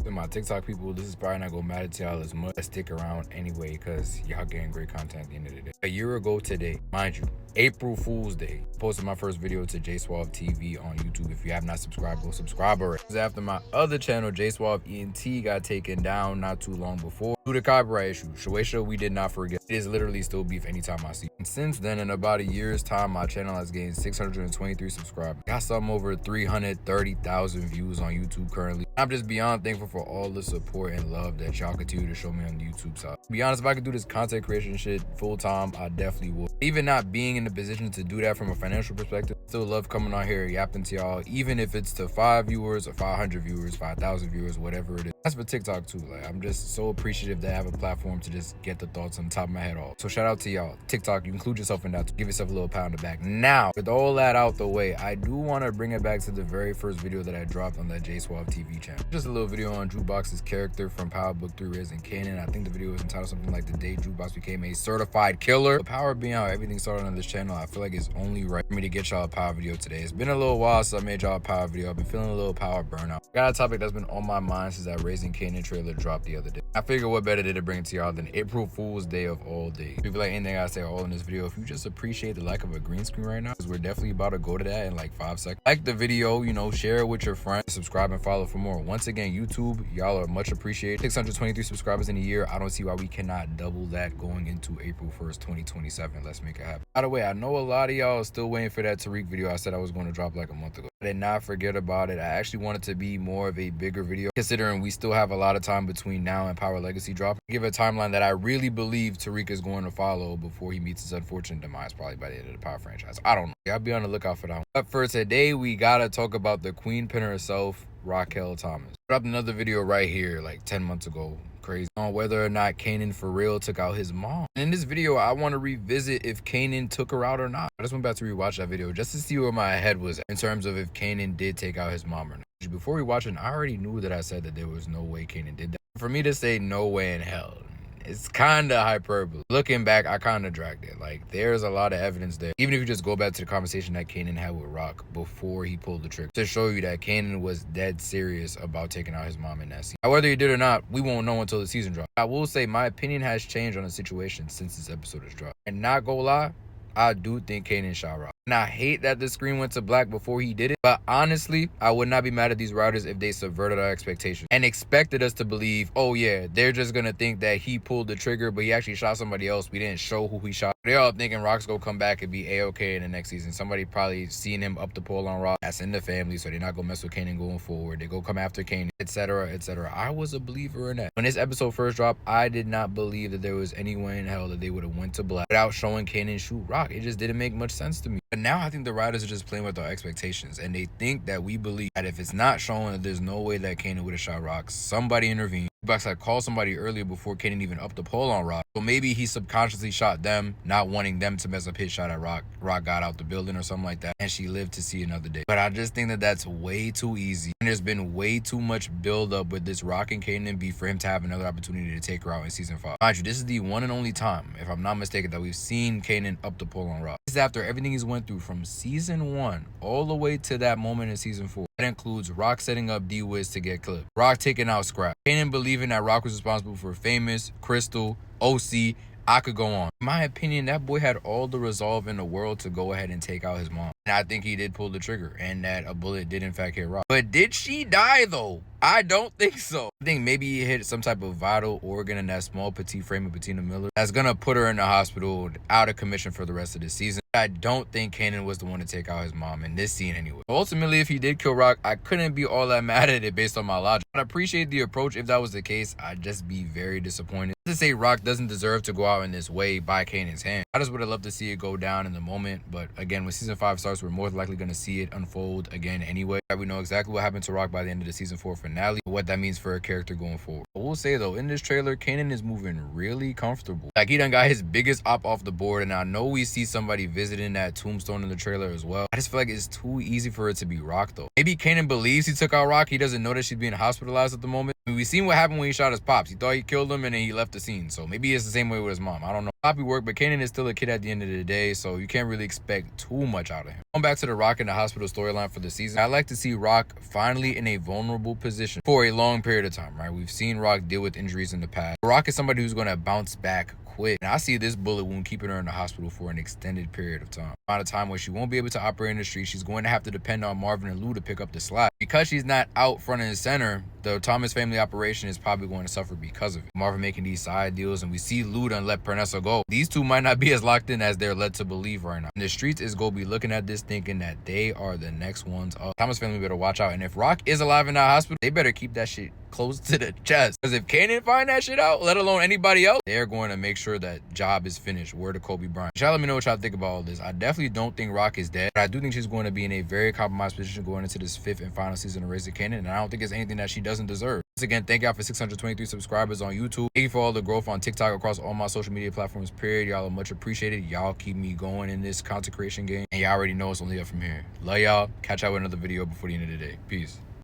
To my TikTok people, this is probably not gonna matter to y'all as much. Stick around anyway, because y'all getting great content at the end of the day. A year ago today, mind you, April Fool's Day, posted my first video to Suave TV on YouTube. If you have not subscribed, go subscribe already. After my other channel, Suave ENT, got taken down not too long before due to copyright issue. Shueisha, we did not forget. It is literally still beef anytime I see. And since then, in about a year's time, my channel has gained 623 subscribers. Got some over 330,000 views on YouTube currently. I'm just beyond thankful for all the support and love that y'all continue to show me on the YouTube side. To be honest, if I could do this content creation shit full time, I definitely would. Even not being in the position to do that from a financial perspective, still love coming on here yapping to y'all, even if it's to 5 viewers or 500 viewers, 5,000 viewers, whatever it is. That's for TikTok too. Like, I'm just so appreciative that I have a platform to just get the thoughts on the top of my head off. So shout out to y'all. TikTok, you include yourself in that. Give yourself a little pat on the back. Now, with all that out the way, I do want to bring it back to the very first video that I dropped on that Suave TV channel. Just a little video on Jukebox's character from Power Book 3 Raising Kanan. I think the video was entitled something like "The Day Jukebox Became a Certified Killer." The power being how everything started on this channel, I feel like it's only right for me to get y'all a power video today. It's been a little while since I made y'all a power video. I've been feeling a little power burnout. Got a topic that's been on my mind since that Raising Kanan trailer dropped the other day. I figured what better day to bring it to y'all than April Fool's Day of all days. People like anything I say all in this video, if you just appreciate the lack of a green screen right now, because we're definitely about to go to that in like 5 seconds. Like the video, you know, share it with your friends, subscribe and follow for more. Once again, YouTube, y'all are much appreciated. 623 subscribers in a year. I don't see why we cannot double that going into April 1st, 2027. Let's make it happen. By the way, I know a lot of y'all are still waiting for that Tariq video I said I was going to drop like a month ago. I did not forget about it. I actually wanted to be more of a bigger video, considering we still have a lot of time between now and Power Legacy drop. Give a timeline that I really believe Tariq is going to follow before he meets his unfortunate demise, probably by the end of the Power franchise. I don't know. I'll be on the lookout for that one. But for today, we gotta talk about the queen pin herself, Raquel Thomas. Dropped another video right here like 10 months ago, crazy, on whether or not Kanan for real took out his mom. And in this video, I want to revisit if Kanan took her out or not. I just went back to rewatch that video just to see where my head was at in terms of if Kanan did take out his mom or not. Before we watch it, I already knew that I said that there was no way Kanan did that. For me to say no way in hell, it's kind of hyperbole. Looking back, I kind of dragged it. Like, there's a lot of evidence there. Even if you just go back to the conversation that Kanan had with Rock before he pulled the trigger, to show you that Kanan was dead serious about taking out his mom in that scene. Now, whether he did or not, we won't know until the season drops. I will say my opinion has changed on the situation since this episode has dropped. And not gonna lie, I do think Kanan shot Rock. And I hate that the screen went to black before he did it. But honestly, I would not be mad at these writers if they subverted our expectations and expected us to believe, oh yeah, they're just gonna think that he pulled the trigger, but he actually shot somebody else. We didn't show who he shot. They're all thinking Rock's gonna come back and be A-okay in the next season. Somebody probably seen him up the pole on Rock. That's in the family, so they're not gonna mess with Kanan going forward. They go come after Kanan, etc., etc. I was a believer in that. When this episode first dropped, I did not believe that there was any way in hell that they would have went to black without showing Kanan shoot Rock. It just didn't make much sense to me. But now I think the writers are just playing with our expectations, and they think that we believe that if it's not showing that there's no way that Kanan would have shot Rock, somebody intervened. Bucks had called somebody earlier before Kanan even upped the pole on Rock. So maybe he subconsciously shot them, not wanting them to mess up his shot at Rock. Rock got out the building or something like that, and she lived to see another day. But I just think that that's way too easy. And there's been way too much build up with this Rock and Kanan beef for him to have another opportunity to take her out in season 5. Mind you, this is the one and only time, if I'm not mistaken, that we've seen Kanan up the pole on Rock. This is after everything he's went through from season 1 all the way to that moment in season 4. That includes Rock setting up D-Wiz to get clipped, Rock taking out Scrap, Kanan believing that Rock was responsible for Famous, Crystal, OC. I could go on. In my opinion, that boy had all the resolve in the world to go ahead and take out his mom. And I think he did pull the trigger, and that a bullet did in fact hit Rock. But did she die though? I don't think so. I think maybe he hit some type of vital organ in that small petite frame of Bettina Miller that's gonna put her in the hospital out of commission for the rest of the season. I don't think Kanan was the one to take out his mom in this scene anyway. Ultimately, if he did kill Rock, I couldn't be all that mad at it based on my logic. I'd appreciate the approach if that was the case. I'd just be very disappointed. To say Rock doesn't deserve to go out in this way by Kanan's hand. I just would have loved to see it go down in the moment. But again, when season 5 starts, we're more likely going to see it unfold again anyway. We know exactly what happened to Rock by the end of the season 4 finale, what that means for a character going forward. I will say though, in this trailer, Kanan is moving really comfortable. Like he done got his biggest op off the board, and I know we see somebody visiting that tombstone in the trailer as well. I just feel like it's too easy for it to be Rock though. Maybe Kanan believes he took out Rock. He doesn't know that she's being hospitalized at the moment. I mean, we seen what happened when he shot his pops. He thought he killed him and then he left the scene. So maybe it's the same way with his mom. I don't know. Copy work, but Kanan is still a kid at the end of the day, so you can't really expect too much out of him. Going back to the Rock in the hospital storyline for the season, I like to see Rock finally in a vulnerable position for a long period of time, right? We've seen Rock deal with injuries in the past. Rock is somebody who's going to bounce back quick. And I see this bullet wound keeping her in the hospital for an extended period of time. Amount of time where she won't be able to operate in the street. She's going to have to depend on Marvin and Lou to pick up the slack. Because she's not out front and center, the Thomas family operation is probably going to suffer because of it. Marvin making these side deals, and we see Lou done let Pernessa go. These two might not be as locked in as they're led to believe right now. And the streets is going to be looking at this thinking that they are the next ones up. Thomas family better watch out. And if Rock is alive in that hospital, they better keep that shit close to the chest. Because if Kanan find that shit out, let alone anybody else, they're going to make sure that job is finished. Word to Kobe Bryant. Y'all let me know what y'all think about all this. I definitely don't think Rock is dead, but I do think she's going to be in a very compromised position going into this 5th and final season of Raising Kanan, and I don't think it's anything that she doesn't deserve. Once again, thank y'all for 623 subscribers on YouTube. Thank you for all the growth on TikTok across all my social media platforms, period. Y'all are much appreciated. Y'all keep me going in this content creation game, and y'all already know it's only up from here. Love y'all. Catch y'all with another video before the end of the day. Peace.